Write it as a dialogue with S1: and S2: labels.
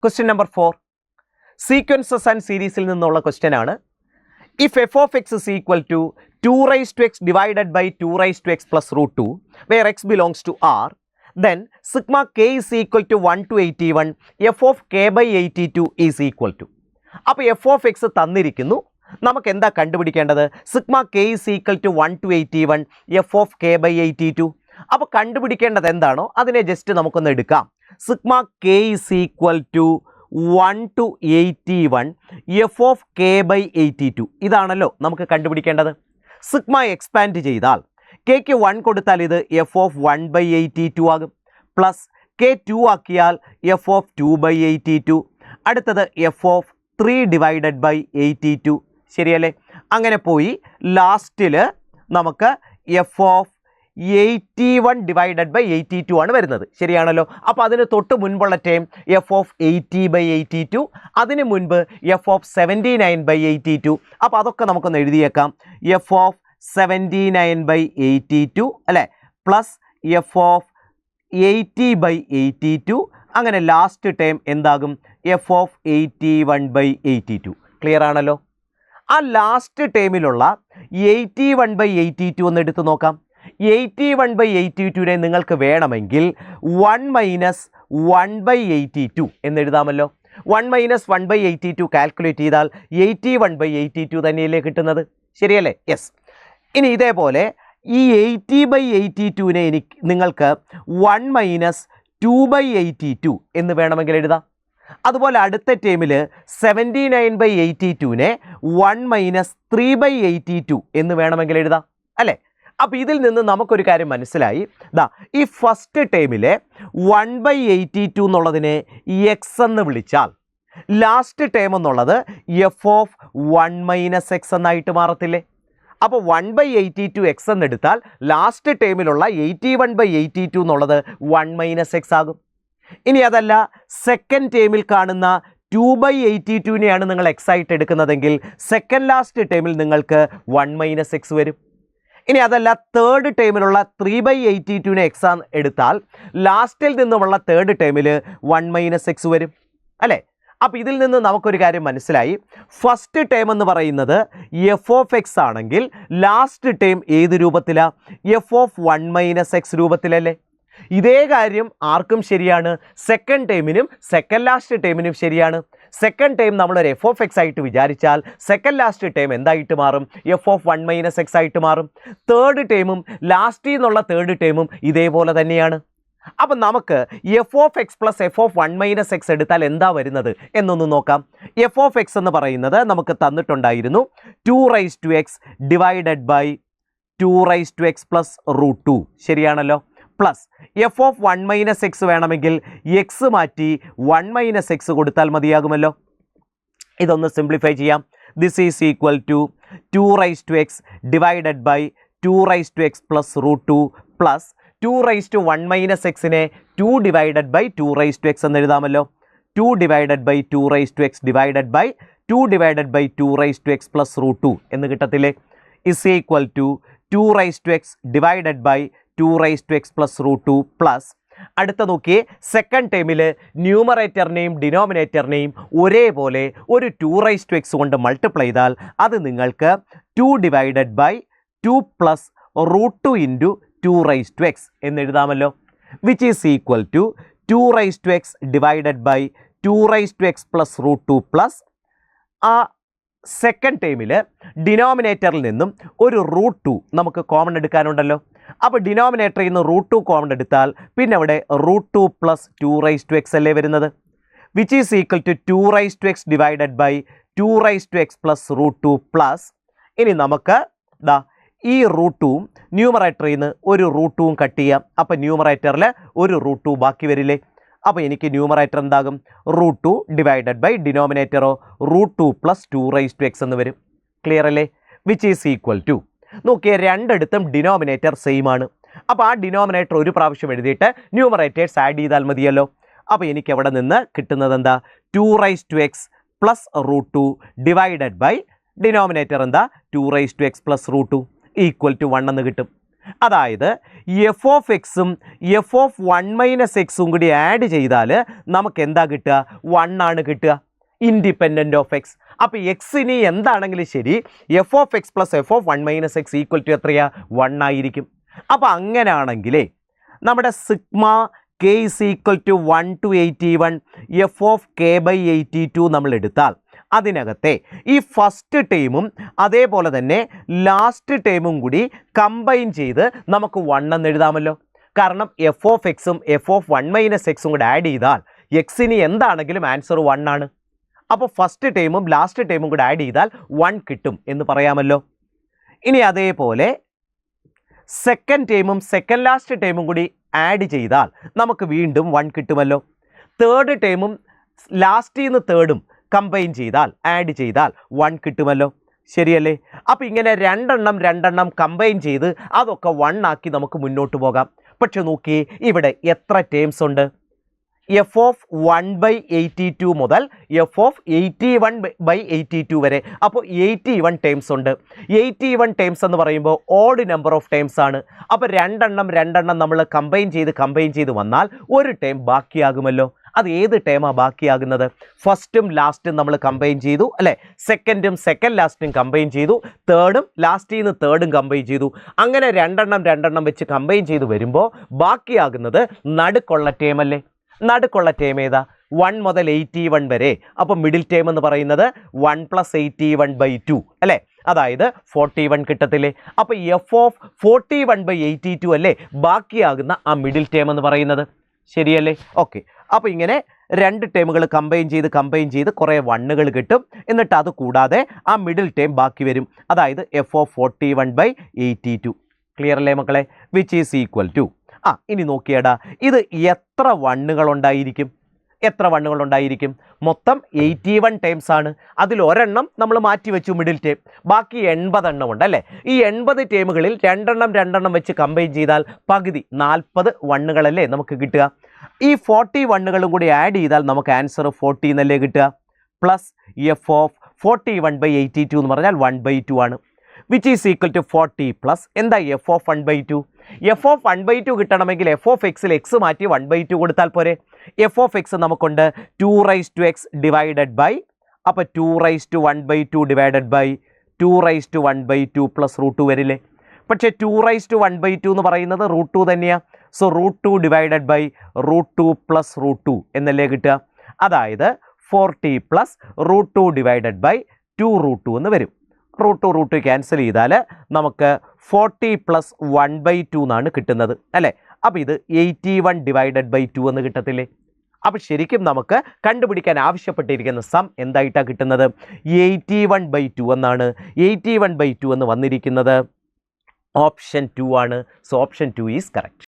S1: Question number 4. Sequences and series il ninnulla question aanu. If f of x is equal to 2 raised to x divided by 2 raised to x plus root 2, where x belongs to R, then sigma k is equal to 1 to 81, f of k by 82 is equal to. അപ്പോൾ f of x തന്നിരിക്കുന്നു. നമുക്ക് എന്താ കണ്ടുപിടിക്കേണ്ടത്? Sigma k is equal to 1 to 81, f of k by 82. അപ്പോൾ കണ്ടുപിടിക്കേണ്ടത് എന്താണോ അതിനെ just നമുക്കൊന്ന് എടുക്കാം. Sigma k is equal to 1 to 81, f of k by 82. ഇതാണല്ലോ നമുക്ക് കണ്ടുപിടിക്കേണ്ടത്. സിഗ്മ എക്സ്പാൻഡ് ചെയ്താൽ kക്ക് 1 കൊടുത്താൽ ഇത് f of 1 by 82 ആകും. പ്ലസ് k 2 ആക്കിയാൽ f of 2 by 82. അടുത്തത് f of 3 divided by 82. ശരിയല്ലേ? അങ്ങനെ പോയി ലാസ്റ്റിൽ നമുക്ക് f of 81 divided by 82 ആണ് വരുന്നത്. ശരിയാണല്ലോ? അപ്പോൾ അതിന് തൊട്ട് മുൻപുള്ള ടേം f of 80 by 82, അതിന് മുൻപ് f of 79 by 82. അപ്പോൾ അതൊക്കെ നമുക്കൊന്ന് എഴുതിയേക്കാം. f of 79 by 82 അല്ലേ, പ്ലസ് f of 80 by 82. അങ്ങനെ ലാസ്റ്റ് ടേം എന്താകും? f of 81 by 82. ക്ലിയർ ആണല്ലോ? ആ ലാസ്റ്റ് ടേമിലുള്ള 81 by 82 ഒന്ന് എടുത്ത് നോക്കാം. 81 by 82നെ നിങ്ങൾക്ക് വേണമെങ്കിൽ 1 മൈനസ് 1 by 82 എന്ന് എഴുതാമല്ലോ. 1 മൈനസ് 1 by 82 കാൽക്കുലേറ്റ് ചെയ്താൽ 81 by 82 തന്നെയല്ലേ കിട്ടുന്നത്? ശരിയല്ലേ? യെസ്. ഇനി ഇതേപോലെ ഈ 80 by 82നെ നിങ്ങൾക്ക് 1 മൈനസ് 2 by 82 എന്ന് വേണമെങ്കിൽ എഴുതാം. അതുപോലെ അടുത്ത ടേമിൽ 79 by 82നെ 1 മൈനസ് 3 by 82 എന്ന് വേണമെങ്കിൽ എഴുതാം അല്ലേ? അപ്പോൾ ഇതിൽ നിന്ന് നമുക്കൊരു കാര്യം മനസ്സിലായി. ഈ ഫസ്റ്റ് ടേമിലെ 1 by 82 എന്നുള്ളതിനെ എക്സ് എന്ന് വിളിച്ചാൽ ലാസ്റ്റ് ടേം എന്നുള്ളത് f of 1 മൈനസ് എക്സ് എന്നായിട്ട് മാറത്തില്ലേ? അപ്പോൾ 1 by 82 എക്സ് എന്നെടുത്താൽ ലാസ്റ്റ് ടേമിലുള്ള 81 by 82 എന്നുള്ളത് 1 മൈനസ് എക്സ് ആകും. ഇനി അതല്ല, സെക്കൻഡ് ടേമിൽ കാണുന്ന 2 by 82നെയാണ് നിങ്ങൾ എക്സ് ആയിട്ട് എടുക്കുന്നതെങ്കിൽ സെക്കൻഡ് ലാസ്റ്റ് ടേമിൽ നിങ്ങൾക്ക് 1 മൈനസ് എക്സ് വരും. ഇനി അതല്ല, തേർഡ് ടേമിലുള്ള 3 by 82നെ എക്സ് ആണ് എടുത്താൽ ലാസ്റ്റിൽ നിന്നുമുള്ള തേർഡ് ടേമിൽ 1 മൈനസ് എക്സ് വരും അല്ലേ? അപ്പോൾ ഇതിൽ നിന്ന് നമുക്കൊരു കാര്യം മനസ്സിലായി. ഫസ്റ്റ് ടേം എന്ന് പറയുന്നത് എഫ് ഓഫ് എക്സ് ആണെങ്കിൽ ലാസ്റ്റ് ടേം ഏത് രൂപത്തിലാണ്? എഫ് ഓഫ് 1 മൈനസ് എക്സ് രൂപത്തിലല്ലേ? ഇതേ കാര്യം ആർക്കും ശരിയാണ്. സെക്കൻഡ് ടേമിനും സെക്കൻഡ് ലാസ്റ്റ് ടേമിനും ശരിയാണ്. സെക്കൻഡ് ടേം നമ്മളൊരു എഫ് ഓഫ് എക്സ് ആയിട്ട് വിചാരിച്ചാൽ സെക്കൻഡ് ലാസ്റ്റ് ടേം എന്തായിട്ട് മാറും? എഫ് ഓഫ് 1 മൈനസ് എക്സ് ആയിട്ട് മാറും. തേർഡ് ടേമും ലാസ്റ്റിൽ നിന്നുള്ള തേർഡ് ടേമും ഇതേപോലെ തന്നെയാണ്. അപ്പം നമുക്ക് F of x plus F of 1 minus X എടുത്താൽ എന്താ വരുന്നത് എന്നൊന്ന് നോക്കാം. എഫ് ഓഫ് എക്സ് എന്ന് പറയുന്നത് നമുക്ക് തന്നിട്ടുണ്ടായിരുന്നു 2 rice to X divided by 2 rice to X plus root 2. ശരിയാണല്ലോ? Plus F of 1 minus X വേണമെങ്കിൽ എക്സ് മാറ്റി 1 മൈനസ് എക്സ് കൊടുത്താൽ മതിയാകുമല്ലോ. ഇതൊന്ന് സിംപ്ലിഫൈ ചെയ്യാം. This is equal to 2 rice to X divided by 2 rice to X plus root 2 plus 2 rice to 1 minus എക്സിനെ 2 divided by 2 rice to X എന്ന് എഴുതാമല്ലോ. 2 divided by 2 rice to X divided by 2 divided by 2 rice to X plus root 2 എന്ന് കിട്ടത്തില്ലേ? Is equal to 2 rice to X divided by 2 rice to X plus root 2 plus അടുത്ത നോക്കിയേ, second ടേമിൽ ന്യൂമറേറ്ററിനെയും ഡിനോമിനേറ്ററിനെയും ഒരേപോലെ ഒരു 2 റൈസ് ടു എക്സ് കൊണ്ട് മൾട്ടിപ്ലൈ ചെയ്താൽ അത് നിങ്ങൾക്ക് 2 divided by 2 plus root 2 into 2 rice to X എന്ന് എഴുതാമല്ലോ. Which is equal to 2 rice to X divided by 2 rice to X plus root 2 plus ആ സെക്കൻഡ് ടേമിൽ ഡിനോമിനേറ്ററിൽ നിന്നും ഒരു റൂട്ട് 2 നമുക്ക് കോമൺ എടുക്കാനുണ്ടല്ലോ. അപ്പോൾ ഡിനോമിനേറ്ററിൽ നിന്ന് റൂട്ട് 2 കോമൺ എടുത്താൽ പിന്നെ അവിടെ root 2 plus 2 rice to x അല്ലേ വരുന്നത്? Which is equal to 2 rice to X divided by 2 rice to X plus root 2 plus ഇനി നമുക്ക് ഈ റൂട്ട് 2ഉം ന്യൂമറേറ്ററിൽ നിന്ന് ഒരു റൂട്ട് 2ഉം കട്ട് ചെയ്യാം. അപ്പോൾ ന്യൂമറേറ്ററിൽ ഒരു റൂട്ട് 2 ബാക്കി വരില്ലേ? അപ്പോൾ എനിക്ക് ന്യൂമറേറ്റർ എന്താകും? റൂട്ട് 2 ഡിവൈഡഡ് ബൈ ഡിനോമിനേറ്ററോ root 2 plus 2 rice to X എന്ന് വരും. ക്ലിയർ അല്ലേ? വിച്ച് ഈസ് ഈക്വൽ ടു, നോക്കിയേ രണ്ടിടത്തും ഡിനോമിനേറ്റർ സെയിം ആണ്. അപ്പോൾ ആ ഡിനോമിനേറ്റർ ഒരു പ്രാവശ്യം എഴുതിയിട്ട് ന്യൂമറേറ്റേഴ്സ് ആഡ് ചെയ്താൽ മതിയല്ലോ. അപ്പോൾ എനിക്ക് അവിടെ നിന്ന് കിട്ടുന്നത് എന്താ? 2 rice to X plus root 2 divided by denominator എന്താ? 2 rice to X plus root 2 equal to 1 എന്ന് കിട്ടും. അതായത് എഫ് ഓഫ് എക്സും എഫ് ഓഫ് 1 - കൂടി ആഡ് ചെയ്താൽ നമുക്ക് എന്താ കിട്ടുക? 1 ആണ് കിട്ടുക, ഇൻഡിപെൻഡൻറ്റ് ഓഫ് എക്സ്. അപ്പോൾ എക്സിന് എന്താണെങ്കിലും ശരി f of x plus F of 1 - equal to എത്രയാ? 1 ആയിരിക്കും. അപ്പോൾ അങ്ങനെയാണെങ്കിലേ നമ്മുടെ sigma k is equal to 1 to 81 f of k by 82 നമ്മൾ എടുത്താൽ അതിനകത്തെ ഈ ഫസ്റ്റ് ടേമും അതേപോലെ തന്നെ ലാസ്റ്റ് ടേമും കൂടി കമ്പൈൻ ചെയ്ത് നമുക്ക് 1 എന്ന് എഴുതാമല്ലോ. കാരണം എഫ് ഓഫ് എക്സും എഫ് ഓഫ് 1 - കൂടെ ആഡ് ചെയ്താൽ എക്സിന് എന്താണെങ്കിലും ആൻസർ 1 ആണ്. അപ്പോൾ ഫസ്റ്റ് ടേമും ലാസ്റ്റ് ടേമും കൂടെ ആഡ് ചെയ്താൽ 1 കിട്ടും എന്ന് പറയാമല്ലോ. ഇനി അതേപോലെ സെക്കൻഡ് ടേമും സെക്കൻഡ് ലാസ്റ്റ് ടേമും കൂടി ആഡ് ചെയ്താൽ നമുക്ക് വീണ്ടും 1 കിട്ടുമല്ലോ. തേർഡ് ടേമും ലാസ്റ്റിൽ നിന്ന് തേർഡും കമ്പൈൻ ചെയ്താൽ ആഡ് ചെയ്താൽ 1 കിട്ടുമല്ലോ. ശരിയല്ലേ? അപ്പോൾ ഇങ്ങനെ രണ്ടെണ്ണം കമ്പൈൻ ചെയ്ത് അതൊക്കെ 1 ആക്കി നമുക്ക് മുന്നോട്ട് പോകാം. പക്ഷെ നോക്കിയേ ഇവിടെ എത്ര ടേംസ് ഉണ്ട്? എഫ് ഓഫ് 1/82 മുതൽ എഫ് ഓഫ് 81/82 വരെ. അപ്പോൾ 81 ടേംസ് ഉണ്ട്. 81 ടേംസ് എന്ന് പറയുമ്പോൾ ഓഡ് നമ്പർ ഓഫ് ടേംസ് ആണ്. അപ്പോൾ രണ്ടെണ്ണം നമ്മൾ കമ്പൈൻ ചെയ്ത് വന്നാൽ ഒരു ടേം ബാക്കിയാകുമല്ലോ. അത് ഏത് ടേമാണ് ബാക്കിയാകുന്നത്? ഫസ്റ്റും ലാസ്റ്റും നമ്മൾ കമ്പൈൻ ചെയ്തു അല്ലേ, സെക്കൻഡും സെക്കൻഡ് ലാസ്റ്റും കമ്പൈൻ ചെയ്തു, തേർഡും ലാസ്റ്റിൽ നിന്ന് തേർഡും കമ്പൈൻ ചെയ്തു. അങ്ങനെ രണ്ടെണ്ണം വെച്ച് കമ്പൈൻ ചെയ്ത് വരുമ്പോൾ ബാക്കിയാകുന്നത് നടുക്കുള്ള ടേം അല്ലേ. നടുക്കുള്ള ടേം ഏതാ? 1 മുതൽ 81 വരെ. അപ്പോൾ മിഡിൽ ടേം എന്ന് പറയുന്നത് 1 + 81/2 അല്ലേ, അതായത് 41 കിട്ടത്തില്ലേ. അപ്പോൾ എഫ് ഓഫ് 41/82 അല്ലേ ബാക്കിയാകുന്ന ആ മിഡിൽ ടേം എന്ന് പറയുന്നത്. ശരിയല്ലേ? ഓക്കെ. അപ്പോൾ ഇങ്ങനെ രണ്ട് ടേമുകൾ കമ്പൈൻ ചെയ്ത് കുറേ 1കൾ കിട്ടും. എന്നിട്ട് അത് കൂടാതെ ആ മിഡിൽ ടേം ബാക്കി വരും, അതായത് എഫ് ഓഫ് 41/82. ക്ലിയർ അല്ലേ മക്കളെ? വിച്ച് ഈസ് ഈക്വൽ ടു ഇനി നോക്കിയേടാ, ഇത് എത്ര 1കൾ ഉണ്ടായിരിക്കും? മൊത്തം 81 ടേംസ് ആണ്. അതിൽ ഒരെണ്ണം നമ്മൾ മാറ്റി വെച്ചു, മിഡിൽ ടേം. ബാക്കി 80 എണ്ണം ഉണ്ട് അല്ലേ. ഈ 80 ടേമുകളിൽ രണ്ടെണ്ണം വെച്ച് കമ്പൈൻ ചെയ്താൽ പകുതി 40 1കളല്ലേ നമുക്ക് കിട്ടുക. ഈ 40 1കളും കൂടി ആഡ് ചെയ്താൽ നമുക്ക് ആൻസർ 40 എന്നല്ലേ കിട്ടുക. പ്ലസ് എഫ് ഓഫ് 41/82 എന്ന് പറഞ്ഞാൽ 1/2 ആണ്. Which is equal to 40 plus എന്താ എഫ് ഓഫ് 1/2. എഫ് ഓഫ് 1/2 കിട്ടണമെങ്കിൽ എഫ് ഓഫ് എക്സിൽ എക്സ് മാറ്റി 1/2 കൊടുത്താൽ പോരെ. എഫ് ഓഫ് എക്സ് നമുക്കുണ്ട് 2x ഡിവൈഡഡ് ബൈ, അപ്പോൾ 2 ഡിവൈഡഡ് ബൈ 2 പ്ലസ് √2 വരില്ലേ. പക്ഷേ 2 എന്ന് പറയുന്നത് √2 തന്നെയാണ്. സോ √2 ഡിവൈഡഡ് ബൈ √2 പ്ലസ് √2 എന്നല്ലേ കിട്ടുക. അതായത് 40 പ്ലസ് √2 ഡിവൈഡഡ് ബൈ 2 എന്ന് വരും. √2 ക്യാൻസൽ ചെയ്താൽ നമുക്ക് 40 പ്ലസ് 1/2 എന്നാണ് കിട്ടുന്നത് അല്ലേ. അപ്പോൾ ഇത് 81 ഡിവൈഡഡ് ബൈ 2 എന്ന് കിട്ടത്തില്ലേ. അപ്പോൾ ശരിക്കും നമുക്ക് കണ്ടുപിടിക്കാൻ ആവശ്യപ്പെട്ടിരിക്കുന്ന സം എന്തായിട്ടാണ് കിട്ടുന്നത്? 81/2 എന്നാണ്. 81/2 എന്ന് വന്നിരിക്കുന്നത് ഓപ്ഷൻ 2 ആണ്. So option 2 is correct.